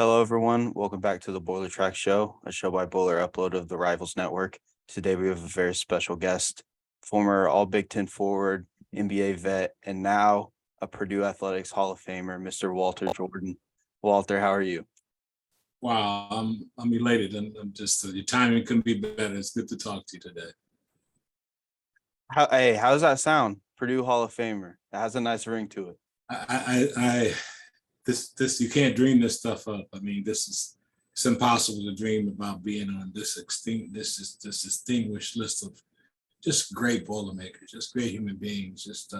Hello, everyone. Welcome back to the Boiler Track Show, a show by Boiler Upload of the Rivals Network. Today, we have a very special guest, former All Big Ten forward, NBA vet, and now a Purdue Athletics Hall of Famer, Mr. Walter Jordan. Walter, how are you? Wow, I'm elated. I'm just your timing couldn't be better. It's good to talk to you today. How does that sound? Purdue Hall of Famer. It has a nice ring to it. I this you can't dream this stuff up. I mean, it's impossible to dream about being on this distinguished list of just great Boilermakers, just great human beings.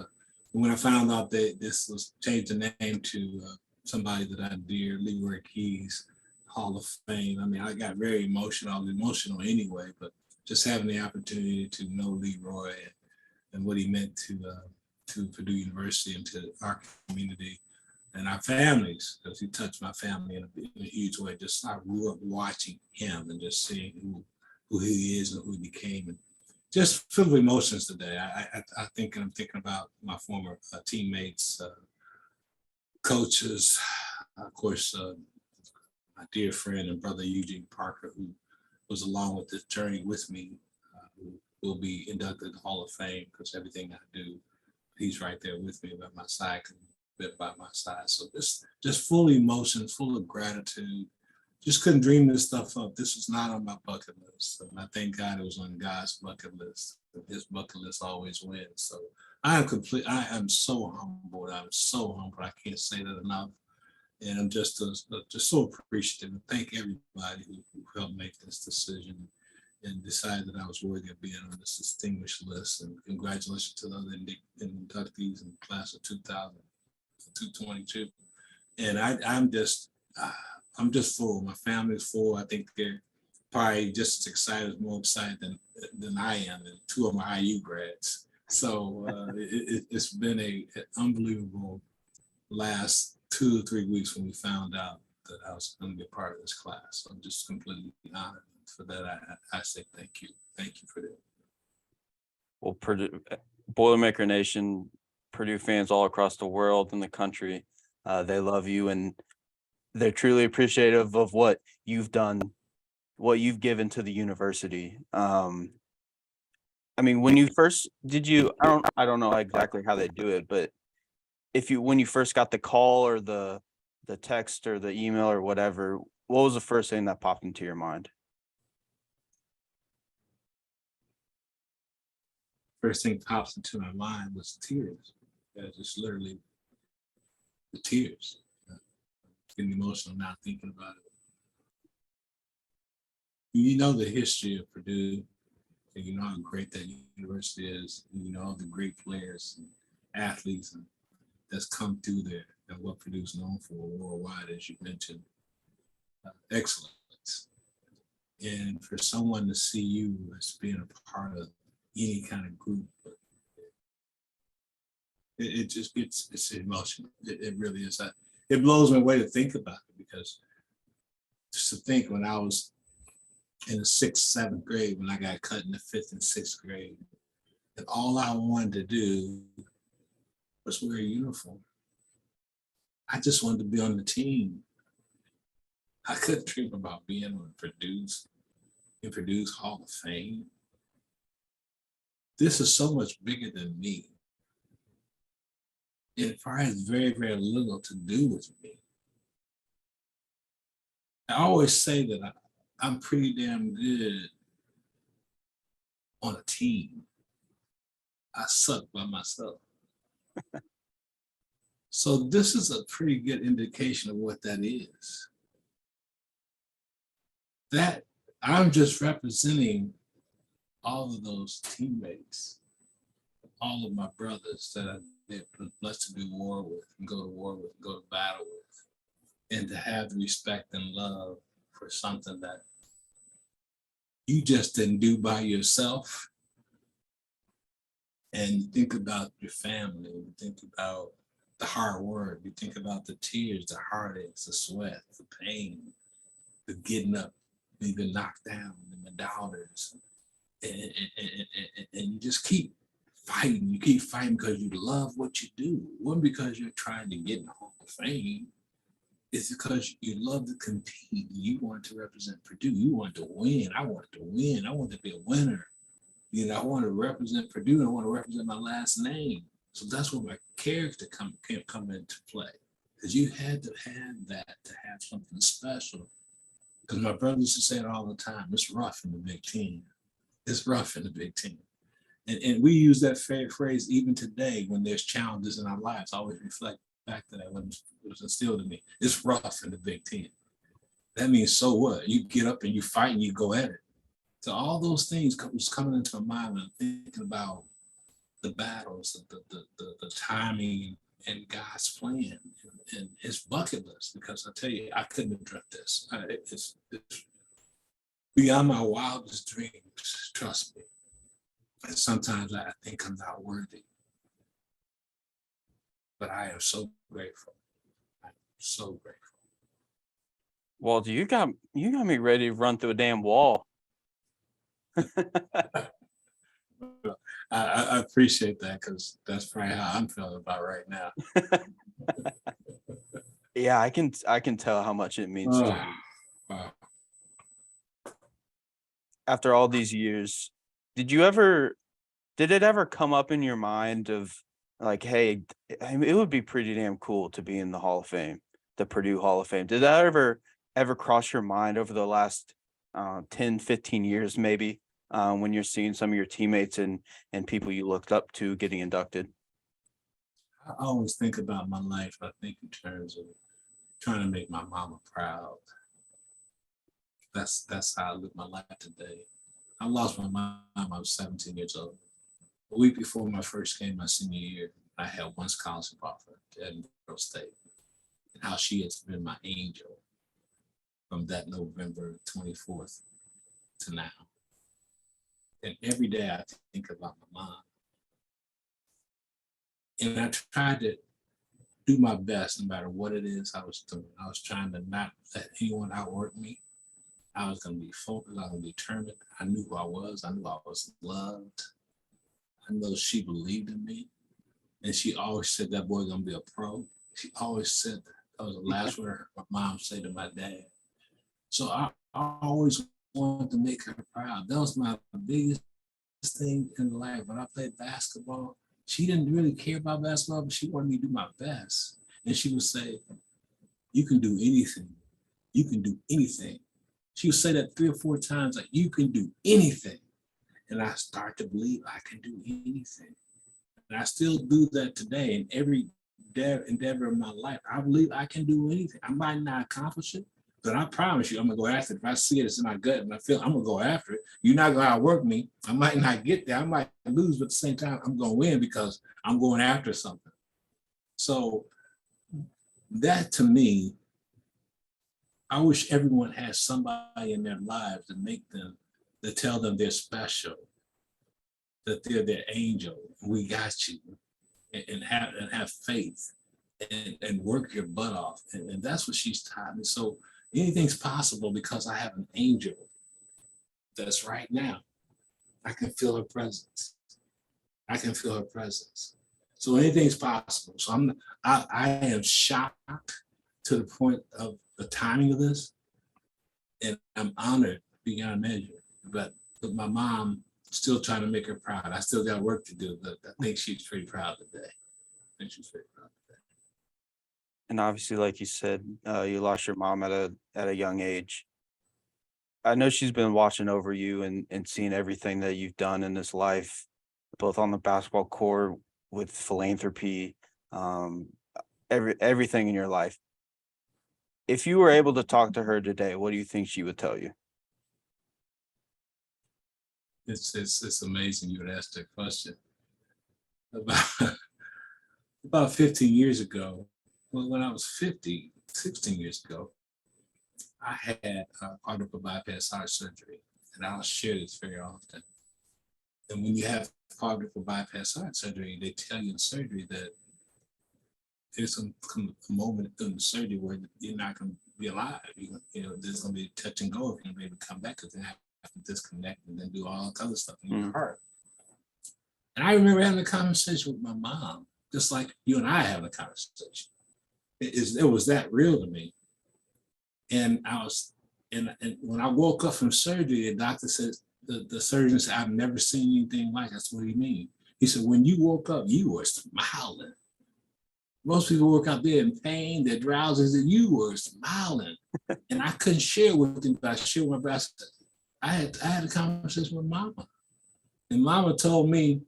When I found out that this was changed the name to somebody that I dear, Leroy Keys Hall of Fame. I mean, I got very emotional. I was emotional anyway, but just having the opportunity to know Leroy and what he meant to Purdue University and to our community and our families, because he touched my family in a huge way. Just I grew up watching him and just seeing who he is and who he became, and just filled with emotions today. I'm thinking about my former teammates, coaches, of course, my dear friend and brother Eugene Parker, who was along with this journey with me, who will be inducted in the Hall of Fame because everything I do, he's right there with me by my side, by my side. So just full of emotions, full of gratitude. Just couldn't dream this stuff up. This was not on my bucket list. And I thank God it was on God's bucket list. His bucket list always wins. So I am so humbled. I'm so humbled. I can't say that enough. And I'm just so appreciative and thank everybody who helped make this decision and decided that I was worthy of being on this distinguished list. And congratulations to the other inductees in the class of 2022. And I'm just full. My family's full. I think they're probably just as excited, more excited than I am. And two of my IU grads. So it's been an unbelievable last 2 or 3 weeks when we found out that I was going to be a part of this class. So I'm just completely honored. For that, I say thank you. Thank you for that. Well, Purdue, Boilermaker Nation, Purdue fans all across the world and the country, they love you and they're truly appreciative of what you've done, what you've given to the university. I mean, when you first I don't know exactly how they do it, but when you first got the call or the text or the email or whatever, what was the first thing that popped into your mind? First thing pops into my mind was tears. Just literally the tears. Getting emotional now thinking about it. You know the history of Purdue, and you know how great that university is. And you know all the great players and athletes that's come through there, and what Purdue's known for worldwide, as you mentioned, excellence. And for someone to see you as being a part of any kind of group, it just it's emotional. It really is. It blows me away to think about it, because just to think when I was in the 6th, 7th grade, when I got cut in the 5th and 6th grade, and all I wanted to do was wear a uniform. I just wanted to be on the team. I couldn't dream about being on Purdue's Hall of Fame. This is so much bigger than me. It probably has very, very little to do with me. I always say that I'm pretty damn good on a team. I suck by myself. So this is a pretty good indication of what that is. That I'm just representing all of those teammates, all of my brothers that I've been blessed to do war with and go to war with, go to battle with, and to have the respect and love for something that you just didn't do by yourself. And you think about your family, you think about the hard work, you think about the tears, the heartaches, the sweat, the pain, the getting up, being knocked down, the doubters, and you just keep fighting. You keep fighting because you love what you do. It wasn't because you're trying to get in the Hall of Fame. It's because you love to compete. You want to represent Purdue. You want to win. I wanted to win. I wanted to be a winner. You know, I want to represent Purdue and I want to represent my last name. So that's where my character can come into play. Because you had to have that to have something special. Because my brother used to say it all the time, it's rough in the Big Ten. It's rough in the Big Ten. And we use that phrase even today when there's challenges in our lives. I always reflect back to that when it was instilled in me. It's rough in the Big Ten. That means so what? You get up and you fight and you go at it. So all those things was coming into my mind when I'm thinking about the battles, the timing, and God's plan and His bucket list. Because I tell you, I couldn't have dreamt this. It's beyond my wildest dreams. Trust me. And sometimes I think I'm not worthy, but I am so grateful. I'm so grateful. Walter, you got me ready to run through a damn wall. I appreciate that because that's probably how I'm feeling about right now. Yeah, I can tell how much it means to you. Wow. After all these years, did it ever come up in your mind of like, hey, it would be pretty damn cool to be in the Hall of Fame, the Purdue Hall of Fame? Did that ever cross your mind over the last 10, 15 years maybe, when you're seeing some of your teammates and people you looked up to getting inducted? I always think about my life. I think in terms of trying to make my mama proud. That's how I live my life today. I lost my mom. I was 17 years old. A week before my first game, my senior year, I had one scholarship offer to Edinburgh State. And how she has been my angel from that November 24th to now. And every day I think about my mom. And I tried to do my best no matter what it is I was doing. I was trying to not let anyone outwork me. I was going to be focused. I was going to be determined. I knew who I was. I knew I was loved. I know she believed in me. And she always said that boy's going to be a pro. She always said that. That was the last word my mom said to my dad. So I always wanted to make her proud. That was my biggest thing in life. When I played basketball, she didn't really care about basketball, but she wanted me to do my best. And she would say, you can do anything. You can do anything. She would say that 3 or 4 times, like, you can do anything. And I start to believe I can do anything. And I still do that today in every endeavor of my life. I believe I can do anything. I might not accomplish it, but I promise you, I'm gonna go after it. If I see it, it's in my gut and I feel I'm gonna go after it. You're not gonna outwork me. I might not get there. I might lose, but at the same time, I'm gonna win because I'm going after something. So that to me, I wish everyone has somebody in their lives to make them, to tell them they're special, that they're their angel. We got you, and have faith, and work your butt off, and that's what she's taught me. So anything's possible because I have an angel that's right now. I can feel her presence. I can feel her presence. So anything's possible. So I am shocked to the point of the timing of this, and I'm honored beyond measure. But my mom, still trying to make her proud. I still got work to do, but I think she's pretty proud today. I think she's pretty proud today. And obviously, like you said, you lost your mom at a young age. I know she's been watching over you and seeing everything that you've done in this life, both on the basketball court, with philanthropy, everything in your life. If you were able to talk to her today, what do you think she would tell you? It's amazing you would ask that question. About 15 years ago, when I was 50, 16 years ago, I had quadruple bypass heart surgery, and I'll share this very often. And when you have quadruple bypass heart surgery, they tell you in surgery that there's a moment in the surgery where you're not going to be alive. You know, there's going to be touch and go if you're going to be able to come back, because they have to disconnect and then do all that other stuff in your heart. And I remember having a conversation with my mom, just like you and I having a conversation. It was that real to me. And and when I woke up from surgery, the doctor said, the surgeon said, I've never seen anything like that's what he mean. He said, when you woke up, you were smiling. Most people woke up there in pain, they're drowsy, and you were smiling. And I couldn't share with him, but I shared with my brother. I had a conversation with mama. And mama told me,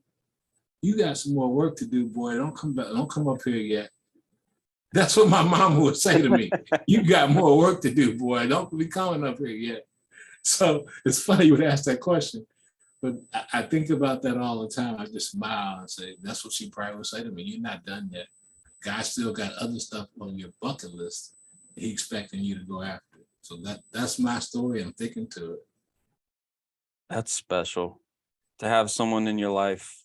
you got some more work to do, boy. Don't come up here yet. That's what my mama would say to me. You got more work to do, boy. Don't be coming up here yet. So it's funny you would ask that question. But I think about that all the time. I just smile and say, that's what she probably would say to me. You're not done yet. God still got other stuff on your bucket list. He's expecting you to go after it. So that's my story. I'm thinking to it. That's special to have someone in your life,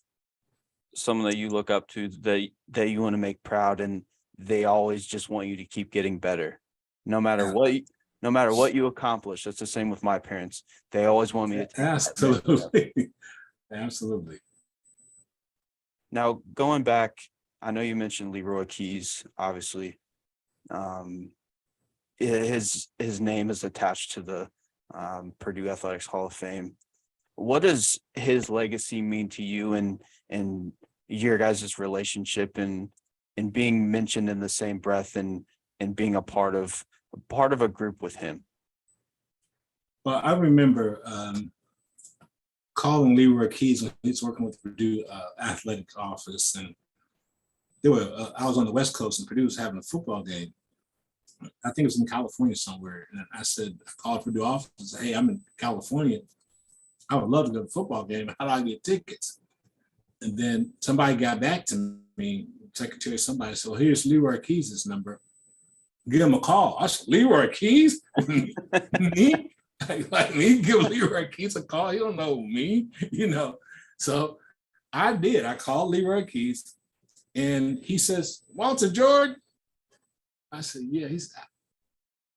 someone that you look up to, that you want to make proud, and they always just want you to keep getting better. No matter what you accomplish. That's the same with my parents. They always want me to take Absolutely. Absolutely. Now, going back, I know you mentioned Leroy Keys, obviously. His name is attached to the Purdue Athletics Hall of Fame. What does his legacy mean to you and your guys' relationship and being mentioned in the same breath and being a part of a group with him? Well, I remember calling Leroy Keys when he was working with Purdue athletic office, and I was on the West Coast, and Purdue was having a football game. I think it was in California somewhere, and I called Purdue office and said, "Hey, I'm in California. I would love to go to a football game. How do I get tickets?" And then somebody got back to me, secretary, somebody said, "Well, here's Leroy Keys' number. Give him a call." I said, "Leroy Keys? Me? Like me give Leroy Keys a call? You don't know me, you know." So I did. I called Leroy Keys, and he says, "Walter George?" I said, "Yeah."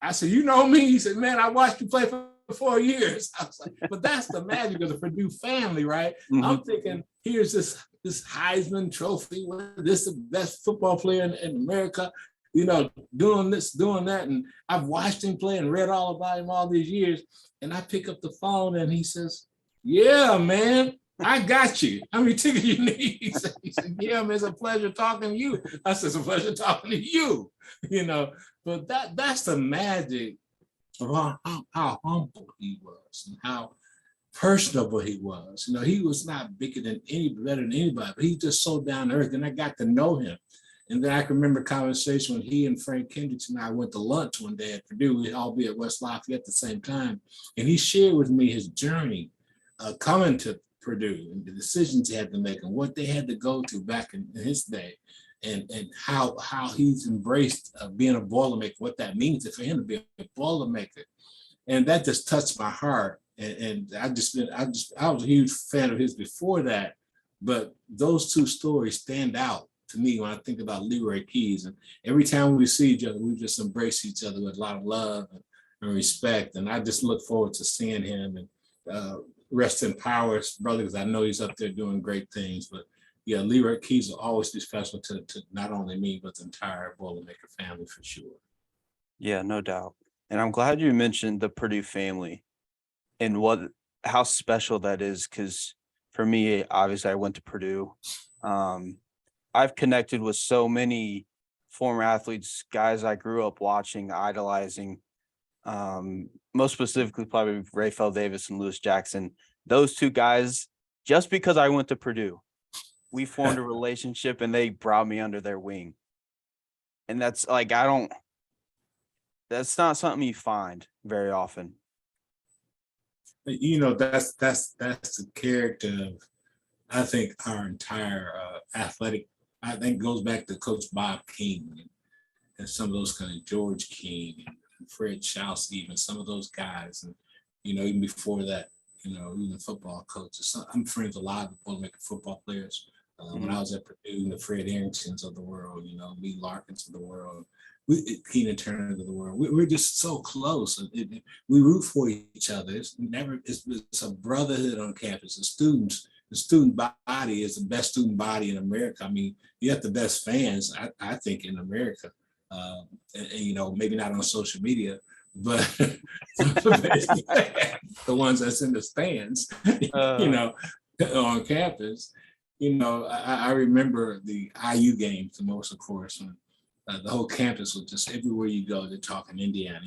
I said, "You know me?" He said, "Man, I watched you play for 4 years." I was like, but that's the magic of the Purdue family, right? Mm-hmm. I'm thinking, here's this Heisman Trophy, this is the best football player in America, you know, doing this, doing that. And I've watched him play and read all about him all these years. And I pick up the phone and he says, "Yeah, man, I got you. How many tickets you need?" He said, "Yeah, man, it's a pleasure talking to you." I said, "It's a pleasure talking to you." You know, but that's the magic of how humble he was and how personable he was. You know, he was not better than anybody, but he just so down to earth. And I got to know him. And then I can remember a conversation when he and Frank Kendricks and I went to lunch one day at Purdue. We'd all be at West Lafayette at the same time. And he shared with me his journey coming to Purdue and the decisions he had to make and what they had to go through back in his day. And how he's embraced being a Boilermaker, what that means for him to be a Boilermaker. And that just touched my heart. And I was a huge fan of his before that. But those two stories stand out to me when I think about Leroy Keys. And every time we see each other, we just embrace each other with a lot of love and respect. And I just look forward to seeing him and rest in power, brother, because I know he's up there doing great things. But yeah, Leroy Keys will always be special to not only me, but the entire Boilermaker family for sure. Yeah, no doubt. And I'm glad you mentioned the Purdue family and how special that is. Because for me, obviously, I went to Purdue. I've connected with so many former athletes, guys I grew up watching, idolizing. Most specifically, probably Raphael Davis and Lewis Jackson. Those two guys, just because I went to Purdue, we formed a relationship and they brought me under their wing. And that's like, that's not something you find very often. You know, that's the character of, I think, our entire athletic, I think goes back to Coach Bob King and some of those kind of George King and Fred Schaus, even some of those guys. And, you know, even before that, you know, even football coaches. I'm friends with a lot of Boilermaker football players. When I was at Purdue, the Fred Arringtons of the world, you know, Lee Larkins of the world, Keenan Turner of the world. We're just so close. And we root for each other. It's a brotherhood on campus. The student body is the best student body in America. I mean, you have the best fans, I think, in America. And, you know, maybe not on social media, but the ones that's in the stands, on campus, I remember the IU games the most, of course, when the whole campus was just everywhere you go, they're talking Indiana,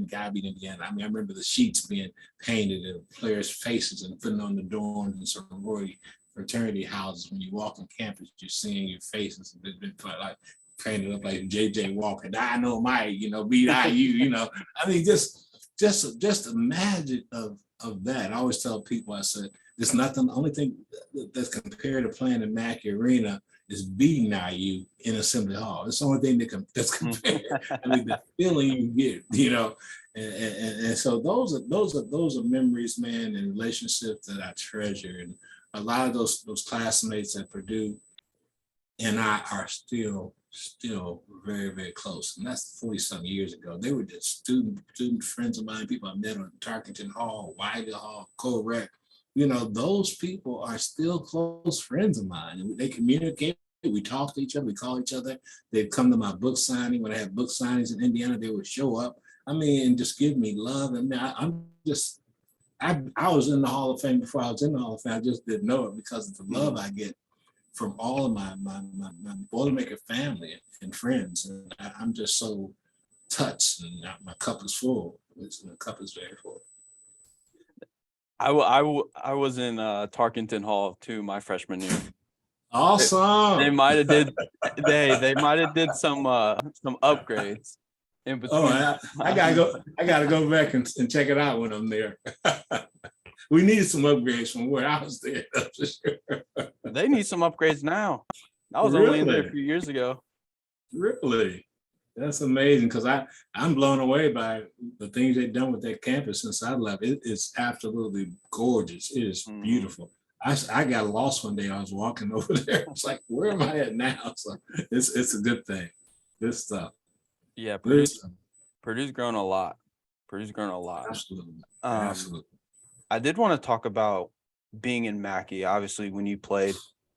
gotta beat Indiana. I mean, I remember the sheets being painted and players' faces and putting on the dorms and sorority fraternity houses. When you walk on campus, you're seeing your faces. It's been like painted up like JJ Walker. I know Mike, beat IU, I mean, just the magic of that. I always tell people, I said, there's nothing, the only thing that's compared to playing in Mackey Arena is beating IU in Assembly Hall. It's the only thing that's compared. I mean, the feeling you get, and so those are memories, man, and relationships that I treasure. And a lot of those classmates at Purdue and I are still very, very close. And that's 40-some years ago. They were just student friends of mine, people I met on Tarkington Hall, Weigel Hall, Co-Rec. Those people are still close friends of mine. And they communicate. We talk to each other. We call each other. They'd come to my book signing. When I had book signings in Indiana, they would show up. I mean, and just give me love. And I was in the Hall of Fame before I was in the Hall of Fame. I just didn't know it because of the love I get from all of my Boilermaker family and friends. And I'm just so touched, and my cup is full. The cup is very full. I was in Tarkington Hall too my freshman year. Awesome. They might have did some upgrades in between. Oh, I gotta go back and check it out when I'm there. We need some upgrades from where I was there. That's for sure. They need some upgrades now. I was only in there a few years ago. Really? That's amazing, because I'm blown away by the things they've done with that campus since I left. It is absolutely gorgeous. It is beautiful. I got lost one day. I was walking over there. I was like, where am I at now? So it's a good thing. Good stuff. Yeah, Purdue's grown a lot. Absolutely. Absolutely. I did want to talk about being in Mackey. Obviously, when you played,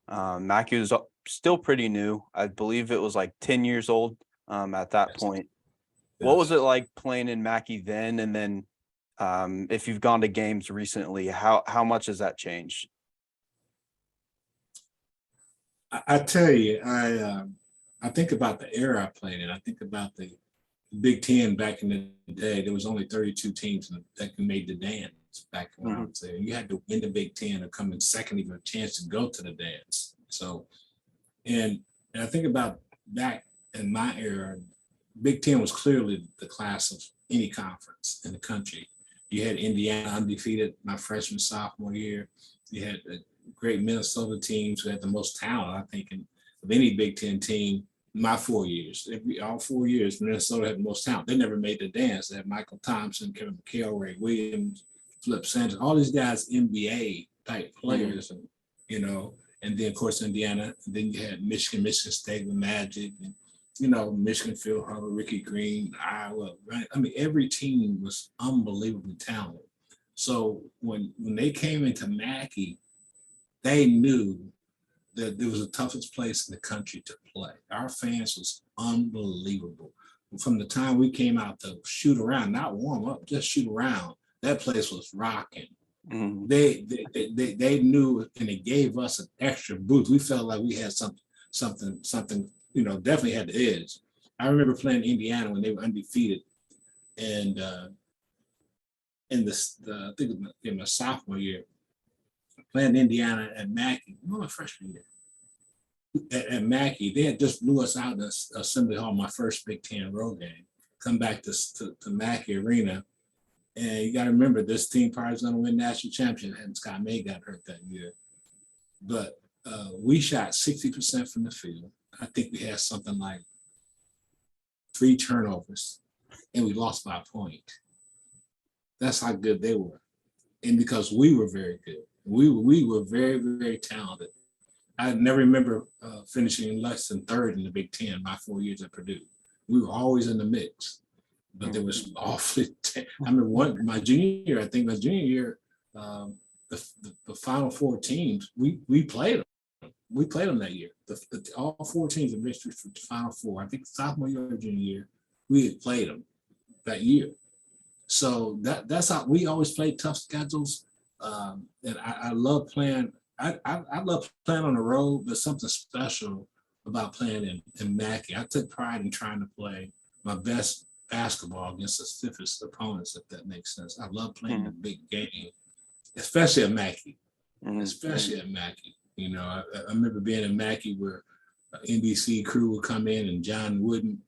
Mackey was still pretty new. I believe it was like 10 years old at that point. Yes. What was it like playing in Mackey then? And then if you've gone to games recently, how much has that changed? I tell you, I think about the era I played in. I think about the Big Ten back in the day. There was only 32 teams that made the dance back when I was there. You had to win the Big Ten or come in second, even a chance to go to the dance. So, and I think about back in my era, Big Ten was clearly the class of any conference in the country. You had Indiana undefeated my freshman, sophomore year. You had great Minnesota teams who had the most talent, I think, of any Big Ten team. My 4 years, all 4 years, Minnesota had the most talent. They never made the dance. They had Michael Thompson, Kevin McHale, Ray Williams, Flip Sanders, all these guys, NBA type players, and and then of course Indiana. And then you had Michigan State with Magic, and Michigan, Phil Harper, Ricky Green, Iowa. Right? I mean, every team was unbelievably talented. So when they came into Mackey, they knew that it was the toughest place in the country to play. Our fans was unbelievable. From the time we came out to shoot around, not warm up, just shoot around, that place was rocking. Mm-hmm. They knew, and it gave us an extra boost. We felt like we had something, definitely had the edge. I remember playing Indiana when they were undefeated, and I think in my sophomore year, playing Indiana at Mackey, my freshman year. At Mackey, they had just blew us out in Assembly Hall, my first Big Ten road game. Come back to Mackey Arena, and you got to remember, this team probably was going to win national championship, and Scott May got hurt that year. But we shot 60% from the field. I think we had something like 3 turnovers, and we lost by a point. That's how good they were, and because we were very good. We were very, very talented. I never remember finishing less than third in the Big Ten my 4 years at Purdue. We were always in the mix, but there was awfully. I remember my junior year. I think my junior year, the Final Four teams we played them. We played them that year. All 4 teams that reached for the Final Four. I think sophomore year or junior year, we had played them, that year. So that's how we always play tough schedules. And I love playing. I love playing on the road. There's something special about playing in Mackey. I took pride in trying to play my best basketball against the stiffest opponents, if that makes sense. I love playing the big game, especially at Mackey. Especially at Mackey. You know, I remember being in Mackey where NBC crew would come in and John Wooden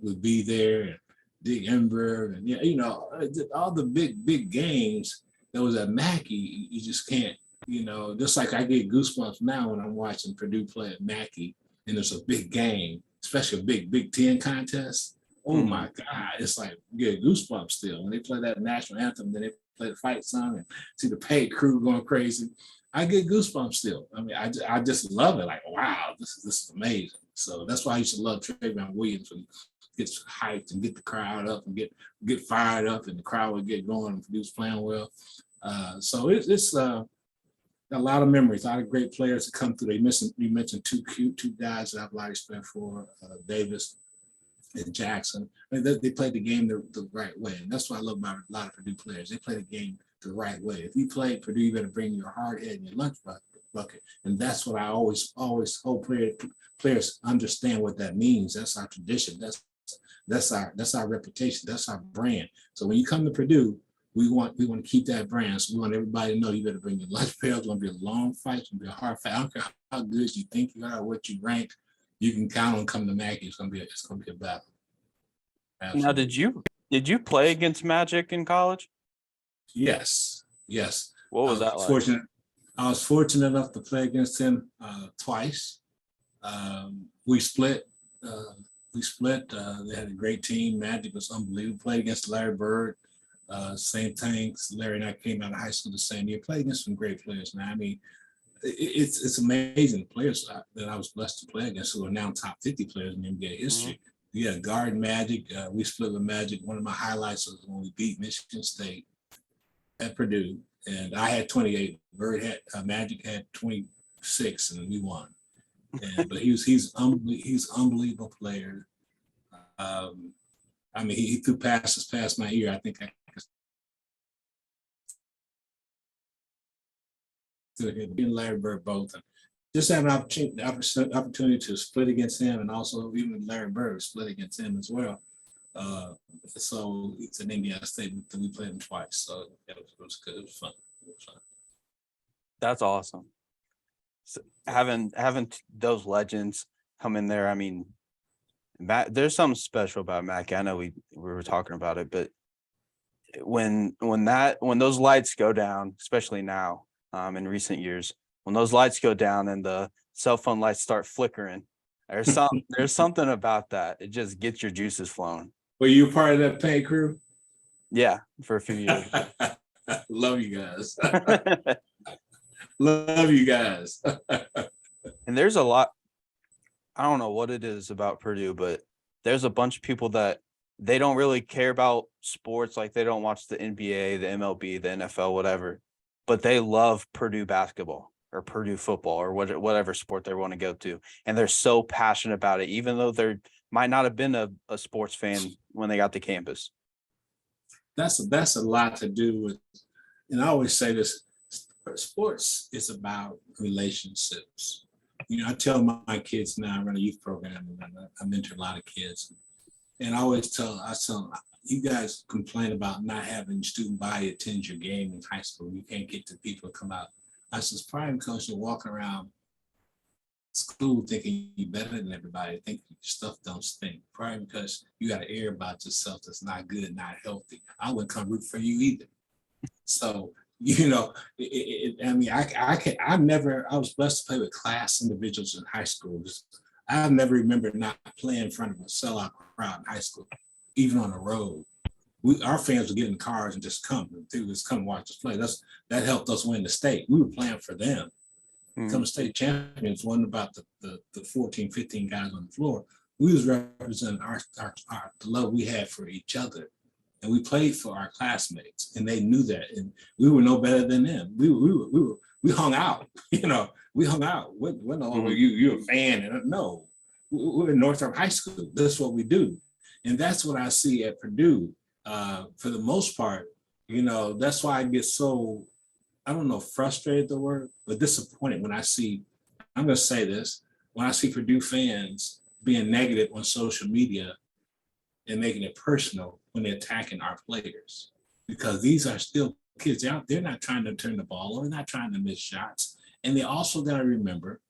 would be there, and Dick Ember, and you know, all the big games that was at Mackey. You just can't, you know, just like I get goosebumps now when I'm watching Purdue play at Mackey, and there's a big game, especially a Big Ten contest. Oh my God, it's like you get goosebumps still when they play that national anthem. Then they play the fight song and see the paid crew going crazy. I get goosebumps still. I mean, I just love it. Like, wow, this is amazing. So that's why I used to love Trayvon Williams when he gets hyped and get the crowd up and get fired up, and the crowd would get going and Purdue's playing well. So it's a lot of memories, a lot of great players that come through. You mentioned two guys that I've a lot of respect for, Davis and Jackson. I mean, they played the game the right way, and that's what I love about a lot of Purdue players. They play the game the right way. If you play Purdue, you better bring your hard head and your lunch bucket, and that's what I always hope players understand what that means. That's our tradition. That's our reputation. That's our brand. So when you come to Purdue, we want to keep that brand. So we want everybody to know you better bring your lunch pail. It's going to be a long fight. It's going to be a hard fight. I don't care how good you think you are, what you rank. You can count on coming to Mackey. It's going to be a battle. Absolutely. Now, did you play against Magic in college? Yes. What was that like? I was fortunate enough to play against him twice. We split. They had a great team. Magic was unbelievable. Played against Larry Bird. Same thing. Larry and I came out of high school the same year. Played against some great players. Now, I mean, it's amazing players that I was blessed to play against who are now top 50 players in NBA history. Yeah, guard Magic. We split with Magic. One of my highlights was when we beat Michigan State at Purdue, and I had 28. Magic had 26, and we won. But he's unbelievable player. I mean, he threw passes past my ear. I think I could hit him and Larry Bird both. And just having an opportunity to split against him, and also even Larry Bird split against him as well. So it's an Indiana State that we played him twice. So it was good. It was fun. That's awesome. So having those legends come in there, I mean, there's something special about Mackey. I know we were talking about it, but when those lights go down, especially now, in recent years, when those lights go down and the cell phone lights start flickering, there's something about that. It just gets your juices flowing. Were you part of that pay crew? Yeah, for a few years. Love you guys. Love you guys. And there's a lot. I don't know what it is about Purdue, but there's a bunch of people that they don't really care about sports. Like they don't watch the NBA, the MLB, the NFL, whatever, but they love Purdue basketball or Purdue football or whatever sport they want to go to. And they're so passionate about it, even though they might not have been a sports fan when they got to campus. That's a lot to do with, and I always say this, sports is about relationships. You know, I tell my kids now, I run a youth program and I mentor a lot of kids. And I tell them, you guys complain about not having student body attend your game in high school. You can't get the people to come out. I said, it's probably because you're walking around school thinking you're better than everybody, thinking your stuff don't stink. Probably because you got an air about yourself that's not good, not healthy. I wouldn't come root for you either. So, you know, I mean, I was blessed to play with class individuals in high school. I never remember not playing in front of a sellout crowd in high school, even on the road. Our fans would get in cars and just come. They would just come watch us play. That helped us win the state. We were playing for them. Become state champions wasn't about the 14, 15 guys on the floor. We was representing the love we had for each other. And we played for our classmates, and they knew that. And we were no better than them. We hung out, you know, we hung out. We're no, you're a fan. And no, we're in Northrop High School. That's what we do. And that's what I see at Purdue. for the most part, that's why I get so, I don't know, frustrated the word, but disappointed when I see, I'm going to say this, when I see Purdue fans being negative on social media and making it personal when they're attacking our players. Because these are still kids out, they're not trying to turn the ball over, they're not trying to miss shots. And they also got to remember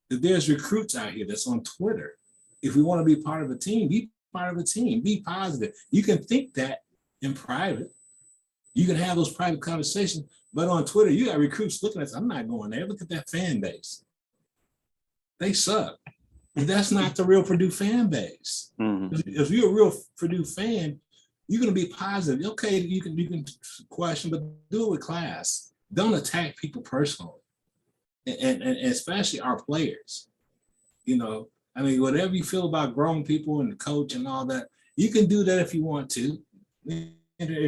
that there's recruits out here that's on Twitter. If we want to be part of a team, be part of a team, be positive. You can think that in private. You can have those private conversations, but on Twitter, you got recruits looking at, I'm not going there. Look at that fan base. They suck. But that's not the real Purdue fan base. Mhm. If you're a real Purdue fan, you're going to be positive. Okay, you can question, but do it with class. Don't attack people personally, and especially our players. Whatever you feel about grown people and the coach and all that, you can do that if you want to. In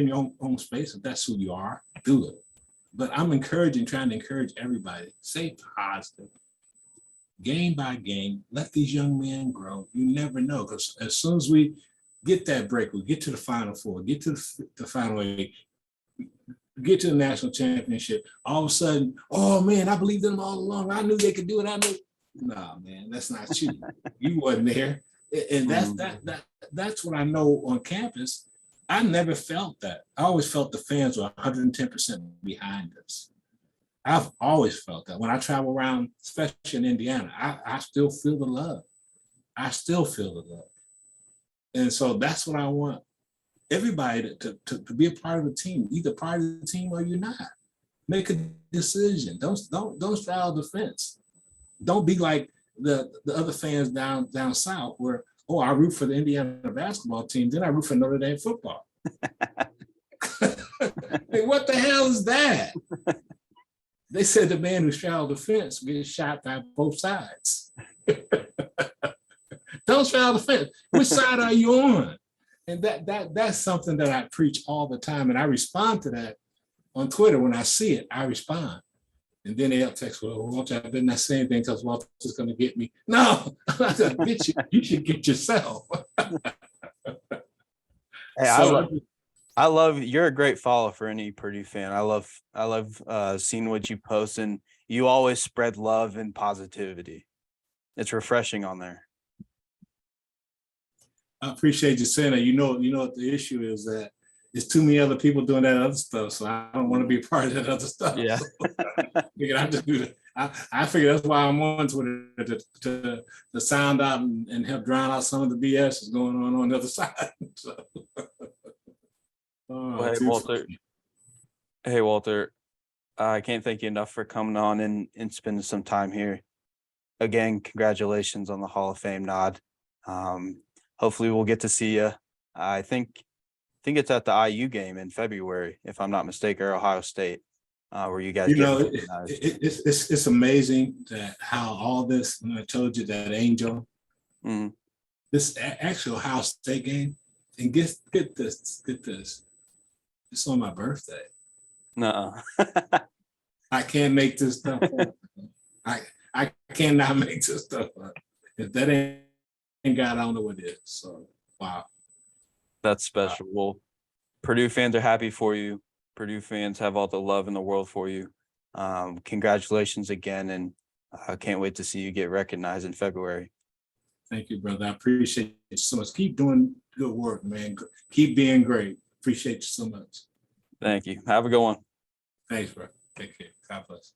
your own space, if that's who you are, do it. But I'm trying to encourage everybody, stay positive. Game by game, let these young men grow. You never know, because as soon as we get that break, we get to the Final Four, get to the Final Eight, get to the national championship, all of a sudden, oh man, I believed in them all along. I knew they could do it. I knew. No, man, that's not you. You wasn't there. And that's what I know on campus. I never felt that. I always felt the fans were 110% behind us. I've always felt that. When I travel around, especially in Indiana, I still feel the love. I still feel the love. And so that's what I want everybody to be a part of the team, either part of the team or you're not. Make a decision. Don't straddle the fence. Don't be like the other fans down south where, oh, I root for the Indiana basketball team, then I root for Notre Dame football. Hey, what the hell is that? They said the man who straddled the fence gets shot by both sides. Don't straddle the fence. Which side are you on? And that's something that I preach all the time. And I respond to that on Twitter. When I see it, I respond. And then they'll text, well, Walter, I better not say anything because Walter's going to get me. No, I'm not going to get you. You should get yourself. Hey, I love you're a great follow for any Purdue fan. I love seeing what you post, and you always spread love and positivity. It's refreshing on there. I appreciate you saying that. You know what the issue is, that there's too many other people doing that other stuff. So I don't want to be a part of that other stuff. Yeah. So I just do that. I figure that's why I'm on Twitter to sound out and help drown out some of the BS that's going on the other side. So. Well, hey, Walter, I can't thank you enough for coming on and spending some time here. Again, congratulations on the Hall of Fame nod. Hopefully we'll get to see you. I think it's at the IU game in February, if I'm not mistaken, or Ohio State, where you guys it's amazing that how all this, when I told you that Angel, this actual Ohio State game, and get this. It's on my birthday. No, I can't make this stuff up. I cannot make this stuff up. If that ain't God, I don't know what it is. So wow. That's special. Well, Purdue fans are happy for you. Purdue fans have all the love in the world for you. Congratulations again, and I can't wait to see you get recognized in February. Thank you, brother. I appreciate you so much. Keep doing good work, man. Keep being great. Appreciate you so much. Thank you. Have a good one. Thanks, bro. Take care. God bless.